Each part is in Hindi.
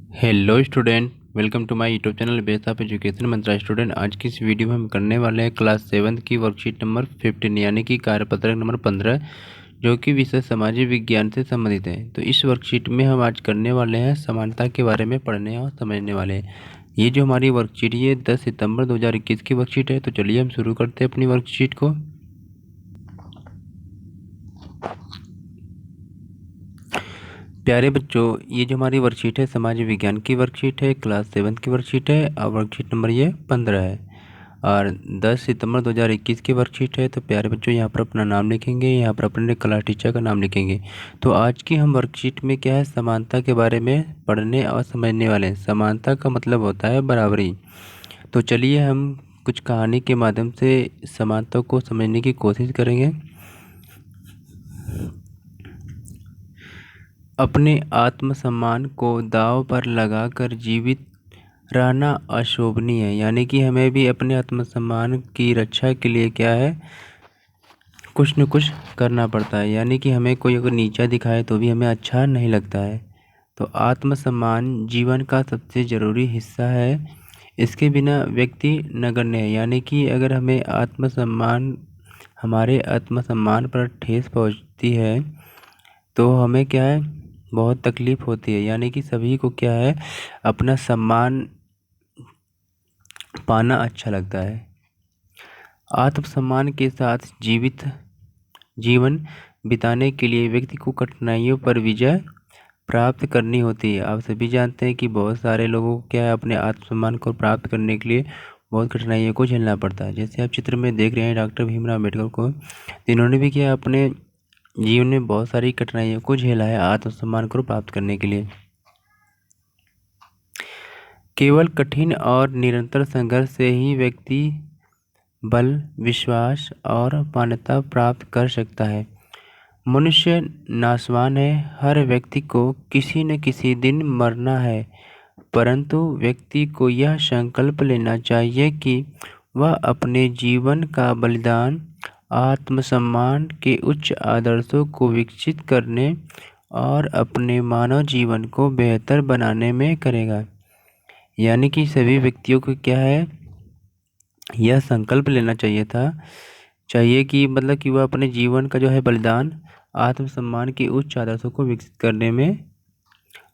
Hello student, welcome to my YouTube channel base of education Mantra. Student, आज की इस वीडियो में हम करने वाले हैं क्लास 7 की वर्कशीट नंबर 15 यानी कि कार्यपत्रक नंबर 15, जो कि विषय सामाजिक विज्ञान से संबंधित है। तो इस वर्कशीट में हम आज करने वाले हैं समानता के बारे में पढ़ने और समझने वाले हैं। ये जो हमारी वर्कशीट ये 10 सितंबर 2021 की वर्कशीट है। तो चलिए हम शुरू करते हैं अपनी वर्कशीट को। प्यारे बच्चों, ये जो हमारी वर्कशीट है समाज विज्ञान की वर्कशीट है, क्लास 7 की वर्कशीट है और वर्कशीट नंबर ये 15 है और 10 सितंबर 2021 की वर्कशीट है। तो प्यारे बच्चों, यहाँ पर अपना नाम लिखेंगे, यहाँ पर अपने क्लास टीचर का नाम लिखेंगे। तो आज की हम वर्कशीट में क्या है, समानता के बारे में पढ़ने और समझने वाले हैं। समानता का मतलब होता है बराबरी। तो चलिए हम कुछ कहानी के माध्यम से समानता को समझने की कोशिश करेंगे। अपने आत्मसम्मान को दांव पर लगाकर जीवित रहना अशोभनीय है। यानी कि हमें भी अपने आत्मसम्मान की रक्षा के लिए क्या है, कुछ न कुछ करना पड़ता है। यानी कि हमें कोई अगर नीचा दिखाए तो भी हमें अच्छा नहीं लगता है। तो आत्मसम्मान जीवन का सबसे ज़रूरी हिस्सा है। इसके बिना व्यक्ति नगण्य है। यानी कि अगर हमारे आत्मसम्मान पर ठेस पहुंचती है तो हमें क्या है, बहुत तकलीफ़ होती है। यानी कि सभी को क्या है, अपना सम्मान पाना अच्छा लगता है। आत्मसम्मान के साथ जीवन बिताने के लिए व्यक्ति को कठिनाइयों पर विजय प्राप्त करनी होती है। आप सभी जानते हैं कि बहुत सारे लोगों को क्या है, अपने आत्मसम्मान को प्राप्त करने के लिए बहुत कठिनाइयों को झेलना पड़ता है। जैसे आप चित्र में देख रहे हैं डॉक्टर भीमराव अम्बेडकर को, इन्होंने भी क्या है, अपने जीवन में बहुत सारी कठिनाइयों को झेला है आत्मसम्मान को प्राप्त करने के लिए। केवल कठिन और निरंतर संघर्ष से ही व्यक्ति बल, विश्वास और मान्यता प्राप्त कर सकता है। मनुष्य नाशवान है। हर व्यक्ति को किसी न किसी दिन मरना है, परंतु व्यक्ति को यह संकल्प लेना चाहिए कि वह अपने जीवन का बलिदान आत्मसम्मान के उच्च आदर्शों को विकसित करने और अपने मानव जीवन को बेहतर बनाने में करेगा। यानी कि सभी व्यक्तियों को क्या है, यह संकल्प लेना चाहिए कि मतलब कि वह अपने जीवन का जो है बलिदान आत्मसम्मान के उच्च आदर्शों को विकसित करने में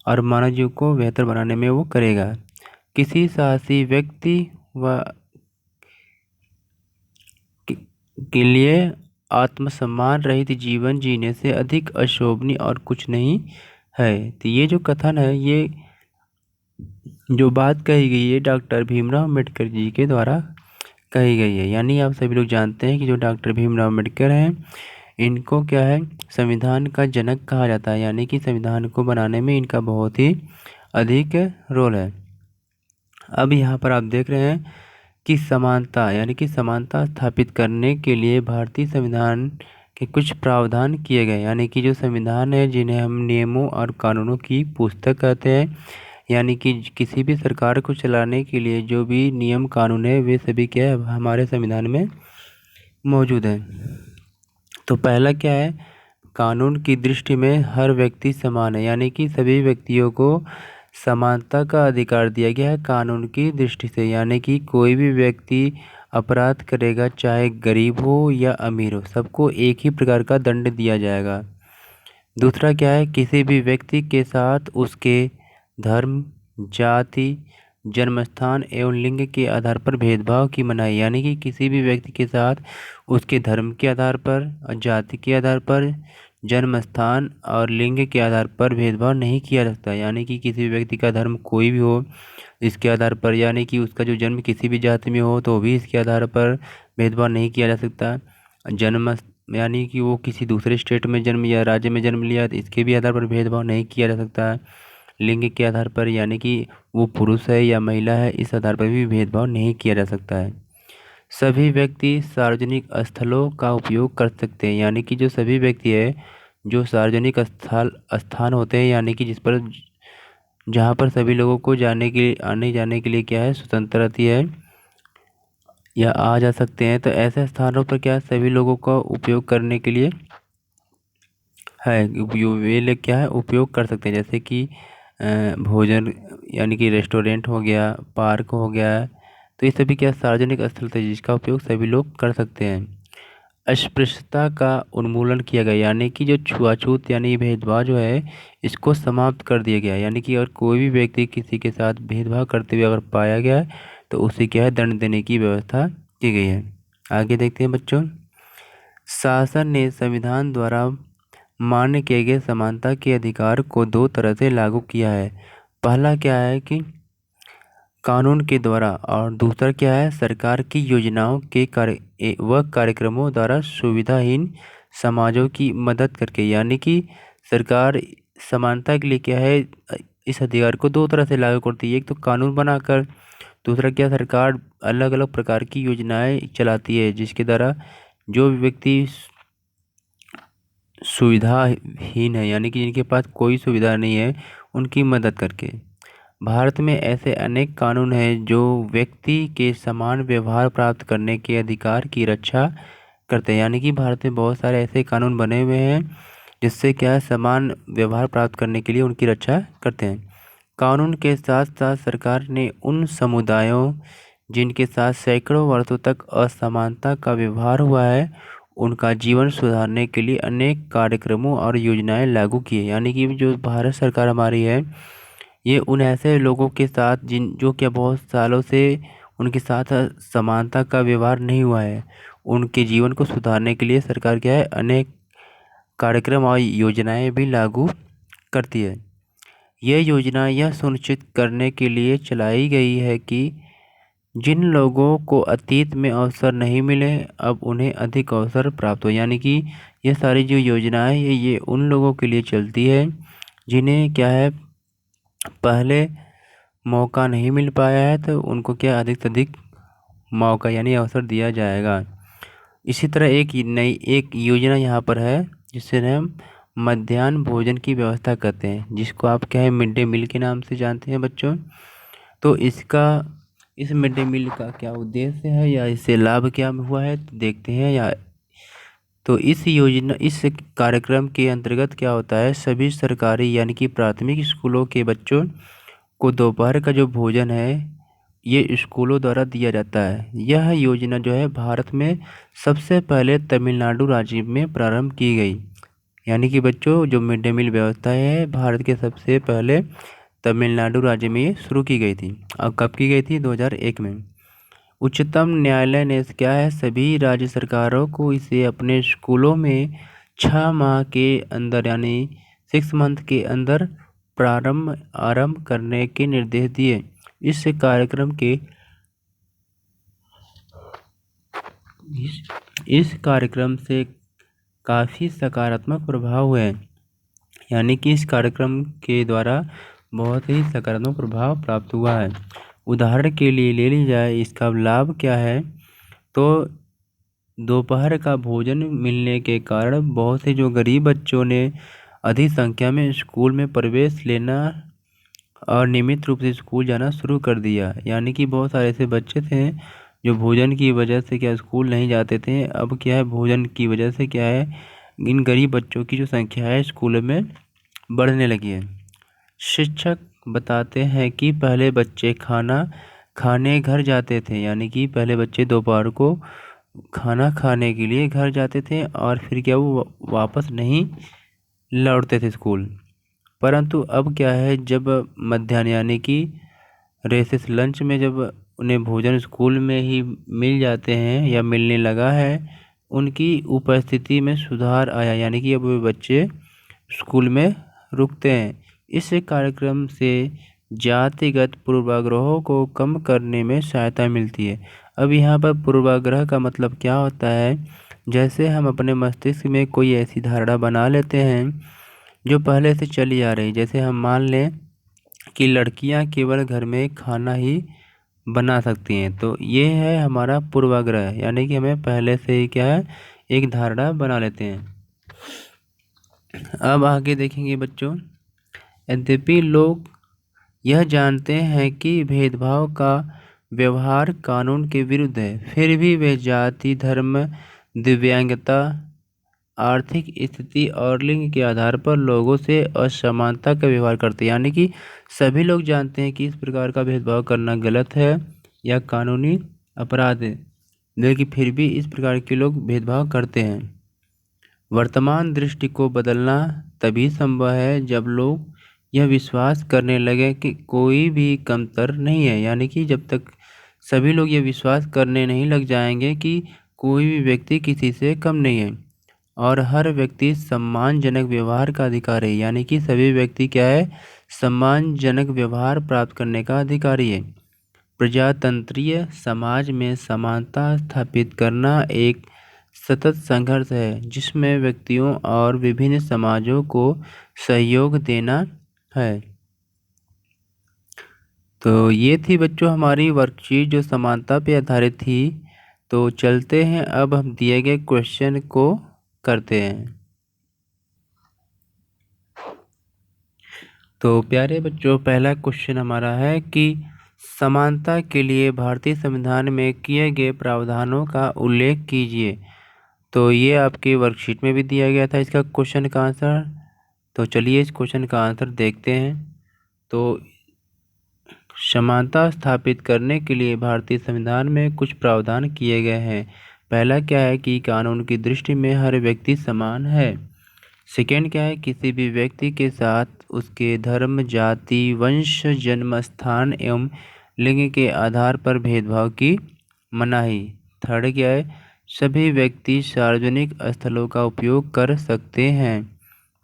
और मानव जीवन को बेहतर बनाने में वो करेगा। किसी साहसी व्यक्ति व के लिए आत्मसम्मान रहित जीवन जीने से अधिक अशोभनीय और कुछ नहीं है। तो ये जो कथन है, ये जो बात कही गई है डॉक्टर भीमराव अम्बेडकर जी के द्वारा कही गई है। यानी आप सभी लोग जानते हैं कि जो डॉक्टर भीमराव अम्बेडकर हैं, इनको क्या है, संविधान का जनक कहा जाता है। यानी कि संविधान को बनाने में इनका बहुत ही अधिक रोल है। अब यहाँ पर आप देख रहे हैं कि समानता स्थापित करने के लिए भारतीय संविधान के कुछ प्रावधान किए गए। यानी कि जो संविधान है, जिन्हें हम नियमों और कानूनों की पुस्तक कहते हैं। यानी कि किसी भी सरकार को चलाने के लिए जो भी नियम कानून है, वे सभी क्या है, हमारे संविधान में मौजूद है। तो पहला क्या है, कानून की दृष्टि में हर व्यक्ति समान है। यानी कि सभी व्यक्तियों को समानता का अधिकार दिया गया है कानून की दृष्टि से। यानी कि कोई भी व्यक्ति अपराध करेगा, चाहे गरीब हो या अमीर हो, सबको एक ही प्रकार का दंड दिया जाएगा। दूसरा क्या है, किसी भी व्यक्ति के साथ उसके धर्म, जाति, जन्मस्थान एवं लिंग के आधार पर भेदभाव की मनाही। यानी कि किसी भी व्यक्ति के साथ उसके धर्म के आधार पर, जाति के आधार पर, जन्म स्थान और लिंग के आधार पर भेदभाव नहीं किया जा सकता। यानी कि किसी भी व्यक्ति का धर्म कोई भी हो, इसके आधार पर, यानी कि उसका जो जन्म किसी भी जाति में हो तो भी इसके आधार पर भेदभाव नहीं किया जा सकता। जन्म यानी कि वो किसी दूसरे स्टेट में जन्म या राज्य में जन्म लिया तो इसके भी आधार पर भेदभाव नहीं किया जा सकता है। लिंग के आधार पर, यानी कि वो पुरुष है या महिला है, इस आधार पर भी भेदभाव नहीं किया जा सकता है। सभी व्यक्ति सार्वजनिक स्थलों का उपयोग कर सकते हैं। यानी कि जो सभी व्यक्ति है, जो सार्वजनिक स्थान होते हैं, यानी कि जहाँ पर सभी लोगों को आने जाने के लिए क्या है, स्वतंत्र रहती है या आ जा सकते हैं, तो ऐसे स्थानों पर क्या सभी लोगों का उपयोग करने के लिए है, वे लोग क्या है उपयोग कर सकते हैं। जैसे कि भोजन यानी कि रेस्टोरेंट हो गया, पार्क हो गया, तो ये सभी क्या सार्वजनिक स्थल थे जिसका उपयोग सभी लोग कर सकते हैं। अस्पृश्यता का उन्मूलन किया गया, यानी कि जो छुआछूत यानी भेदभाव जो है इसको समाप्त कर दिया गया, यानी कि अगर कोई भी व्यक्ति किसी के साथ भेदभाव करते हुए अगर पाया गया है तो उसे क्या है दंड देने की व्यवस्था की गई है। आगे देखते हैं बच्चों। शासन ने संविधान द्वारा मान्य किए गए समानता के अधिकार को दो तरह से लागू किया है। पहला क्या है कि कानून के द्वारा, और दूसरा क्या है सरकार की योजनाओं के व कार्यक्रमों द्वारा सुविधाहीन समाजों की मदद करके, यानी कि सरकार समानता के लिए क्या है इस अधिकार को दो तरह से लागू करती है। एक तो कानून बनाकर, दूसरा क्या सरकार अलग अलग प्रकार की योजनाएं चलाती है जिसके द्वारा जो व्यक्ति सुविधाहीन है यानी कि जिनके पास कोई सुविधा नहीं है उनकी मदद करके। भारत में ऐसे अनेक कानून हैं जो व्यक्ति के समान व्यवहार प्राप्त करने के अधिकार की रक्षा करते हैं, यानी कि भारत में बहुत सारे ऐसे कानून बने हुए हैं जिससे क्या है समान व्यवहार प्राप्त करने के लिए उनकी रक्षा करते हैं। कानून के साथ साथ सरकार ने उन समुदायों जिनके साथ सैकड़ों वर्षों तक असमानता का व्यवहार हुआ है उनका जीवन सुधारने के लिए अनेक कार्यक्रमों और योजनाएं लागू की है। यानी कि जो भारत सरकार हमारी है ये उन ऐसे लोगों के साथ जो क्या बहुत सालों से उनके साथ समानता का व्यवहार नहीं हुआ है उनके जीवन को सुधारने के लिए सरकार क्या है अनेक कार्यक्रम और योजनाएं भी लागू करती है। यह योजना यह सुनिश्चित करने के लिए चलाई गई है कि जिन लोगों को अतीत में अवसर नहीं मिले अब उन्हें अधिक अवसर प्राप्त हो, यानी कि ये सारी जो योजनाएं है ये उन लोगों के लिए चलती है जिन्हें क्या है पहले मौका नहीं मिल पाया है तो उनको क्या अधिक से अधिक मौका यानी अवसर दिया जाएगा। इसी तरह एक योजना यहाँ पर है जिससे हम मध्याह्न भोजन की व्यवस्था करते हैं जिसको आप क्या है मिड डे मील के नाम से जानते हैं बच्चों। तो इस मिड डे मील का क्या उद्देश्य है या इससे लाभ क्या हुआ है तो देखते हैं। या तो इस कार्यक्रम के अंतर्गत क्या होता है सभी सरकारी यानी कि प्राथमिक स्कूलों के बच्चों को दोपहर का जो भोजन है ये स्कूलों द्वारा दिया जाता है। यह योजना जो है भारत में सबसे पहले तमिलनाडु राज्य में प्रारंभ की गई, यानी कि बच्चों जो मिड डे मील व्यवस्था है भारत के सबसे पहले तमिलनाडु राज्य में शुरू की गई थी। अब कब की गई थी 2001 में। उच्चतम न्यायालय ने क्या है सभी राज्य सरकारों को इसे अपने स्कूलों में 6 माह के अंदर यानी 6 मंथ के अंदर आरंभ करने के निर्देश दिए। इस कार्यक्रम से काफ़ी सकारात्मक प्रभाव हुए, यानी कि इस कार्यक्रम के द्वारा बहुत ही सकारात्मक प्रभाव प्राप्त हुआ है। उदाहरण के लिए ले ली जाए इसका लाभ क्या है तो दोपहर का भोजन मिलने के कारण बहुत से जो गरीब बच्चों ने अधिक संख्या में स्कूल में प्रवेश लेना और नियमित रूप से स्कूल जाना शुरू कर दिया। यानी कि बहुत सारे ऐसे बच्चे थे जो भोजन की वजह से क्या स्कूल नहीं जाते थे, अब क्या है भोजन की वजह से क्या है इन गरीब बच्चों की जो संख्या है स्कूल में बढ़ने लगी है। शिक्षक बताते हैं कि पहले बच्चे खाना खाने घर जाते थे, यानी कि पहले बच्चे दोपहर को खाना खाने के लिए घर जाते थे और फिर क्या वो वापस नहीं लौटते थे स्कूल। परंतु अब क्या है जब मध्याह्न यानी कि रेसेस लंच में जब उन्हें भोजन स्कूल में ही मिल जाते हैं या मिलने लगा है उनकी उपस्थिति में सुधार आया, यानी कि अब वे बच्चे स्कूल में रुकते हैं। इस कार्यक्रम से जातिगत पूर्वाग्रहों को कम करने में सहायता मिलती है। अब यहाँ पर पूर्वाग्रह का मतलब क्या होता है, जैसे हम अपने मस्तिष्क में कोई ऐसी धारणा बना लेते हैं जो पहले से चली आ रही, जैसे हम मान लें कि लड़कियां केवल घर में खाना ही बना सकती हैं, तो ये है हमारा पूर्वाग्रह, यानी कि हमें पहले से ही क्या है एक धारणा बना लेते हैं। अब आगे देखेंगे बच्चों। यद्यपि लोग यह जानते हैं कि भेदभाव का व्यवहार कानून के विरुद्ध है, फिर भी वे जाति, धर्म, दिव्यांगता, आर्थिक स्थिति और लिंग के आधार पर लोगों से असमानता का व्यवहार करते हैं। यानी कि सभी लोग जानते हैं कि इस प्रकार का भेदभाव करना गलत है या कानूनी अपराध है, लेकिन फिर भी इस प्रकार के लोग भेदभाव करते हैं। वर्तमान दृष्टि को बदलना तभी संभव है जब लोग यह विश्वास करने लगे कि कोई भी कमतर नहीं है। यानी कि जब तक सभी लोग ये विश्वास करने नहीं लग जाएंगे कि कोई भी व्यक्ति किसी से कम नहीं है और हर व्यक्ति सम्मानजनक व्यवहार का अधिकारी है। यानी कि सभी व्यक्ति क्या है, सम्मानजनक व्यवहार प्राप्त करने का अधिकारी है। प्रजातंत्रीय समाज में समानता स्थापित करना एक सतत संघर्ष है जिसमें व्यक्तियों और विभिन्न समाजों को सहयोग देना है। तो ये थी बच्चों हमारी वर्कशीट जो समानता पे आधारित थी। तो चलते हैं, अब हम दिए गए क्वेश्चन को करते हैं। तो प्यारे बच्चों, पहला क्वेश्चन हमारा है कि समानता के लिए भारतीय संविधान में किए गए प्रावधानों का उल्लेख कीजिए। तो ये आपकी वर्कशीट में भी दिया गया था इसका क्वेश्चन का आंसर। तो चलिए इस क्वेश्चन का आंसर देखते हैं। तो समानता स्थापित करने के लिए भारतीय संविधान में कुछ प्रावधान किए गए हैं। पहला क्या है कि कानून की दृष्टि में हर व्यक्ति समान है। सेकेंड क्या है, किसी भी व्यक्ति के साथ उसके धर्म, जाति, वंश, जन्म स्थान एवं लिंग के आधार पर भेदभाव की मनाही। थर्ड क्या है, सभी व्यक्ति सार्वजनिक स्थलों का उपयोग कर सकते हैं।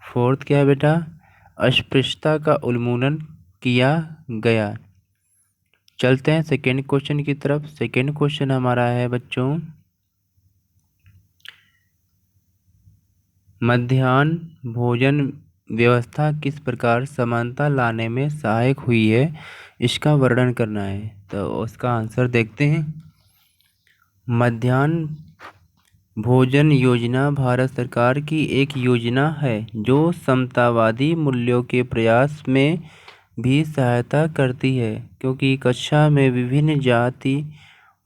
फोर्थ क्या है बेटा, अस्पृश्यता का उन्मूलन किया गया। चलते हैं सेकेंड क्वेश्चन की तरफ। सेकेंड क्वेश्चन हमारा है बच्चों, मध्याह्न भोजन व्यवस्था किस प्रकार समानता लाने में सहायक हुई है, इसका वर्णन करना है। तो उसका आंसर देखते हैं। मध्याह्न भोजन योजना भारत सरकार की एक योजना है जो समतावादी मूल्यों के प्रयास में भी सहायता करती है, क्योंकि कक्षा में विभिन्न जाति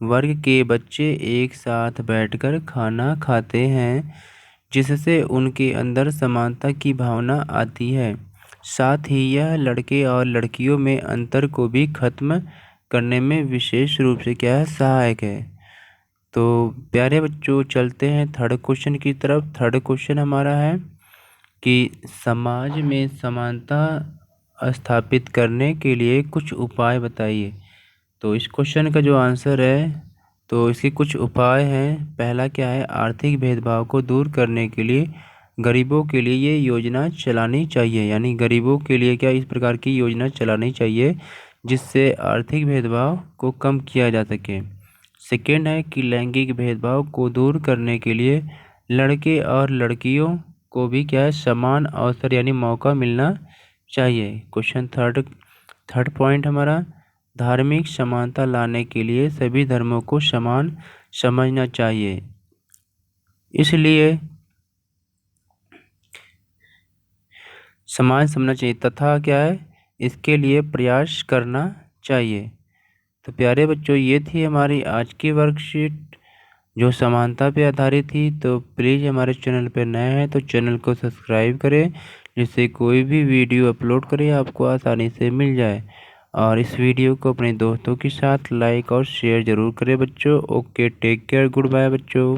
वर्ग के बच्चे एक साथ बैठकर खाना खाते हैं, जिससे उनके अंदर समानता की भावना आती है। साथ ही यह लड़के और लड़कियों में अंतर को भी खत्म करने में विशेष रूप से क्या है, सहायक है। तो प्यारे बच्चों, चलते हैं थर्ड क्वेश्चन की तरफ। थर्ड क्वेश्चन हमारा है कि समाज में समानता स्थापित करने के लिए कुछ उपाय बताइए। तो इस क्वेश्चन का जो आंसर है, तो इसके कुछ उपाय हैं। पहला क्या है, आर्थिक भेदभाव को दूर करने के लिए गरीबों के लिए ये योजना चलानी चाहिए। यानी गरीबों के लिए क्या इस प्रकार की योजना चलानी चाहिए जिससे आर्थिक भेदभाव को कम किया जा सके। सेकेंड है कि लैंगिक भेदभाव को दूर करने के लिए लड़के और लड़कियों को भी क्या है, समान अवसर यानी मौका मिलना चाहिए। क्वेश्चन थर्ड पॉइंट हमारा, धार्मिक समानता लाने के लिए सभी धर्मों को समान समझना चाहिए, इसलिए समान समझना चाहिए तथा क्या है, इसके लिए प्रयास करना चाहिए। तो प्यारे बच्चों, ये थी हमारी आज की वर्कशीट जो समानता पे आधारित थी। तो प्लीज़ हमारे चैनल पे नए हैं तो चैनल को सब्सक्राइब करें, जिससे कोई भी वीडियो अपलोड करें आपको आसानी से मिल जाए। और इस वीडियो को अपने दोस्तों के साथ लाइक और शेयर ज़रूर करें बच्चों। Okay, take care, good bye बच्चों।